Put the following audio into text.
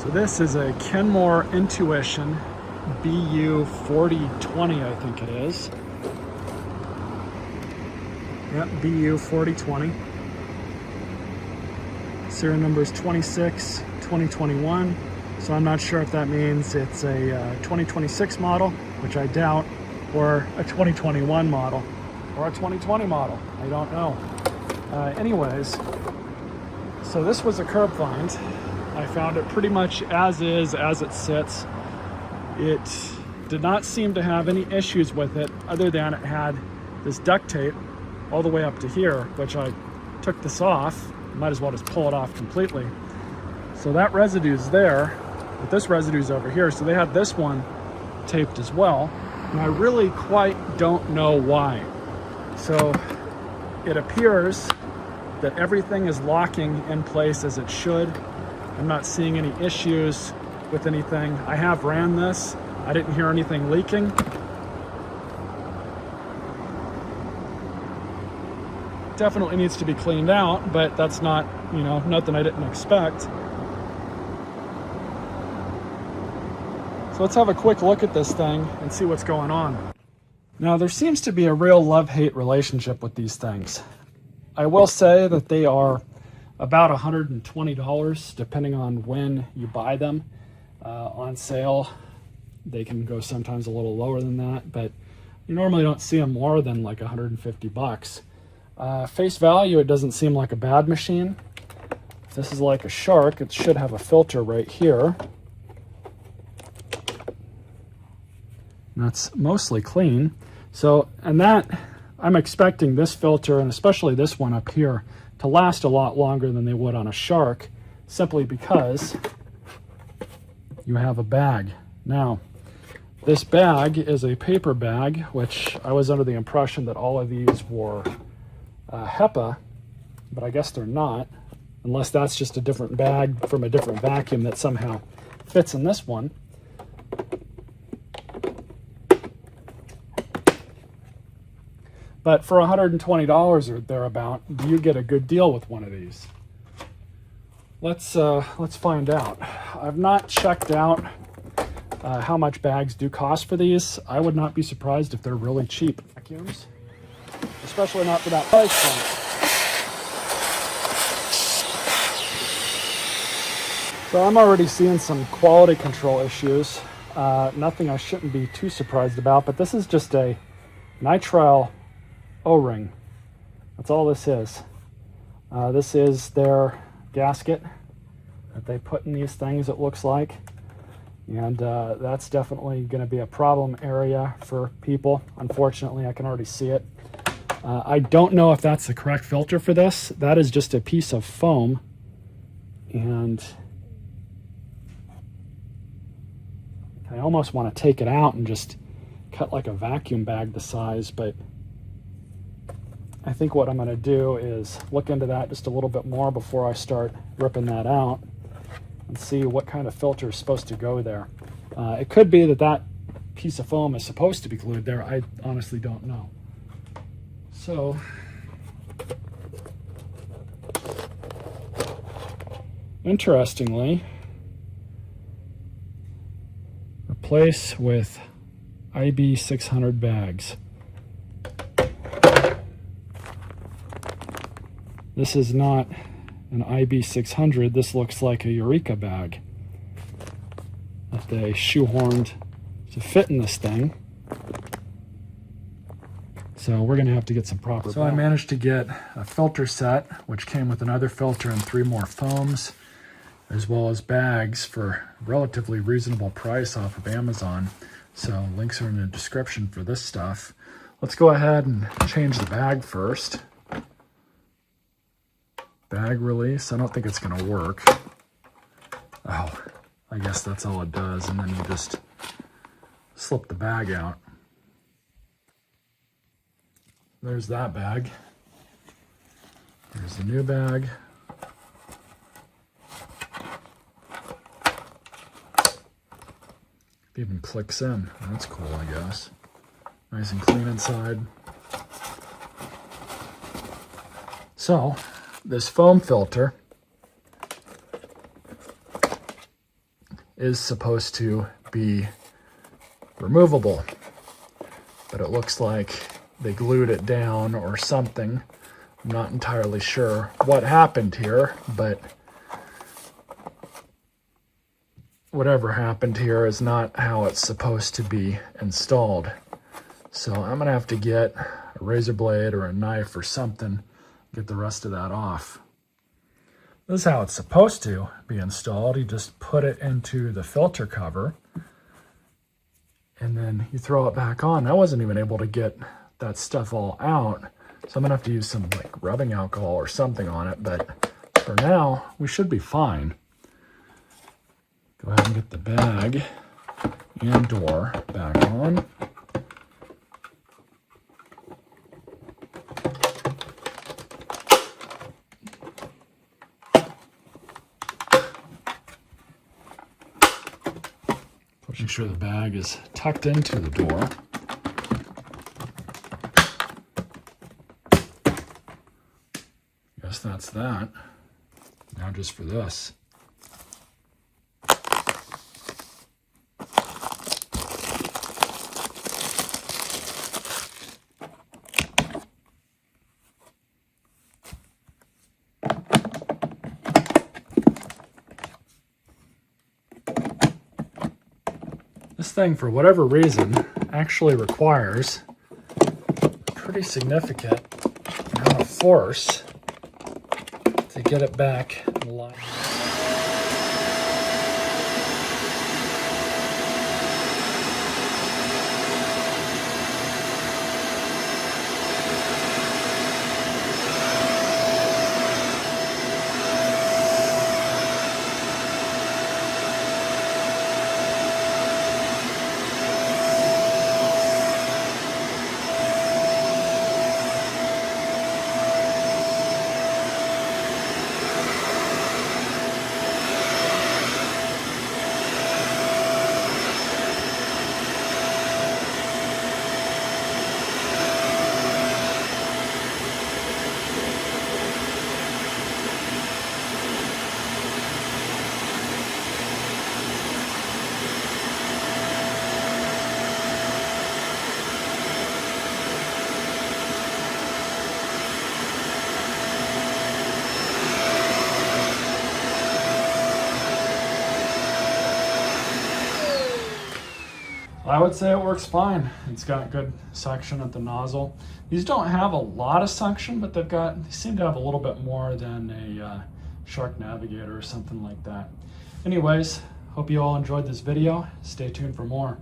So this is a Kenmore Intuition BU4020, I think it is. Yep, BU4020. Serial number is 26-2021. So I'm not sure if that means it's a 2026 model, which I doubt, or a 2021 model, or a 2020 model. I don't know. Anyways, so this was a curb find. I found it pretty much as is, as it sits. It did not seem to have any issues with it, other than it had this duct tape all the way up to here, which I took this off. Might as well just pull it off completely. So that residue's there, but this residue's over here. So they had this one taped as well, and I really quite don't know why. So it appears that everything is locking in place as it should. I'm not seeing any issues with anything. I have ran this. I didn't hear anything leaking. Definitely needs to be cleaned out, but that's not, nothing I didn't expect. So let's have a quick look at this thing and see what's going on. Now, there seems to be a real love-hate relationship with these things. I will say that they are about $120, depending on when you buy them. On sale, they can go sometimes a little lower than that, but you normally don't see them more than like 150 bucks. Face value, it doesn't seem like a bad machine. If this is like a shark, it should have a filter right here. And that's mostly clean. So, and that, I'm expecting this filter, and especially this one up here, to last a lot longer than they would on a shark, simply because you have a bag. Now, this bag is a paper bag, which I was under the impression that all of these were HEPA, but I guess they're not, unless that's just a different bag from a different vacuum that somehow fits in this one. But for $120 or thereabout, do you get a good deal with one of these? Let's find out. I've not checked out how much bags do cost for these. I would not be surprised if they're really cheap. Vacuums, especially not for that price point. So I'm already seeing some quality control issues. Nothing I shouldn't be too surprised about, but this is just a nitrile O-ring. That's all this is. This is their gasket that they put in these things, it looks like. And that's definitely going to be a problem area for people. Unfortunately, I can already see it. I don't know if that's the correct filter for this. That is just a piece of foam. And I almost want to take it out and just cut like a vacuum bag the size, but I think what I'm going to do is look into that just a little bit more before I start ripping that out and see what kind of filter is supposed to go there. It could be that that piece of foam is supposed to be glued there. I honestly don't know. So, interestingly, replace with IB600 bags. This is not an IB600. This looks like a Eureka bag that they shoehorned to fit in this thing. So we're going to have to get some proper. So I managed to get a filter set, which came with another filter and 3 more foams, as well as bags for a relatively reasonable price off of Amazon. So links are in the description for this stuff. Let's go ahead and change the bag first. Bag release, I don't think it's going to work. Oh, I guess that's all it does, and then you just slip the bag out. There's that bag. There's the new bag. It even clicks in. That's cool, I guess. Nice and clean inside. So, this foam filter is supposed to be removable, but it looks like they glued it down or something. I'm not entirely sure what happened here, but whatever happened here is not how it's supposed to be installed. So I'm gonna have to get a razor blade or a knife or something, get the rest of that off. This is how it's supposed to be installed. You just put it into the filter cover and then you throw it back on. I wasn't even able to get that stuff all out, so I'm gonna have to use some like rubbing alcohol or something on it, but for now we should be fine. Go ahead and get the bag and door back on. Make sure the bag is tucked into the door. Guess that's that. Now just for this. This thing, for whatever reason, actually requires a pretty significant amount of force to get it back in line. I would say it works fine. It's got good suction at the nozzle. These don't have a lot of suction, but they seem to have a little bit more than a Shark Navigator or something like that. Anyways, hope you all enjoyed this video. Stay tuned for more.